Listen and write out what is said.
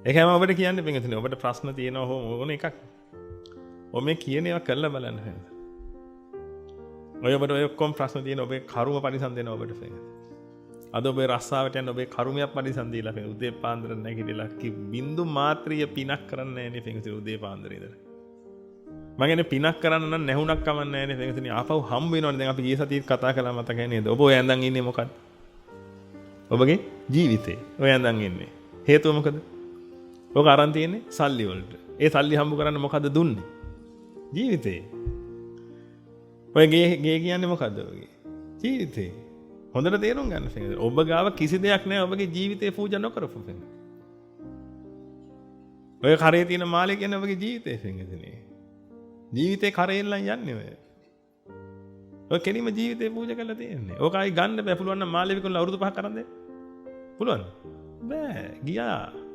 ඒකම ඔබට කියන්නේ පින්වතුනි ඔබට ප්‍රශ්න තියෙනවා ඕන එකක්. ඔබ මේ කියන ඒවා කරලා බලන්න හැම. ඔය ඔබට ඔය ඔක්කොම ප්‍රශ්න තියෙන ඔබේ කර්ම පරිසම් දෙනවා ඔබට පින්වතුනි. අද ඔබේ රස්සාවට යන ඔබේ කර්මයක් පරිසම් දීලා පින්වතුනි උදේ පාන්දර නැගිටලා බින්දු මාත්‍රිය පිනක් කරන්න නැහැ නේ පින්වතුනි උදේ පාන්දර ඉඳලා. මම කියන්නේ පිනක් කරන්න නම් නැහුණක් කමන්නේ නැහැ නේ පින්වතුනි ආපහු හම්බ වෙනවනේ දැන් අපි ගිය සතියේත් කතා කළා මතකයි නේද? ඔබ ඔය ඇඳන් ඉන්නේ මොකද්ද? ඔබගේ ජීවිතේ ඔය ඇඳන් ඉන්නේ. හේතුව මොකද? ඔක අරන් තියෙන්නේ සල්ලි වලට. ඒ සල්ලි හම්බ කරන්න මොකද්ද දුන්නේ? ජීවිතේ. ඔය ගේ කියන්නේ මොකද්ද ඔයගේ? ජීවිතේ. හොඳට තේරුම් ගන්න පින්වතුනි. ඔබ ගාව කිසි දෙයක් නැහැ ඔබගේ ජීවිතේ පූජා නොකරපු පින්වතුනි. ඔය කරේ තියෙන මාළේ කියන්නේ ඔබගේ ජීවිතේ පින්වතුනි. ජීවිතේ කරේල්ලන් යන්නේ ඔය. ඔය කෙලිම ජීවිතේ පූජා කරලා තියෙන්නේ. ඕක ආයි ගන්න බෑ පුළුවන් නම් මාළේ විකුණලා අවුරුදු 5ක් කරන් දෙන්න. පුළුවන්ද? බෑ. ගියා.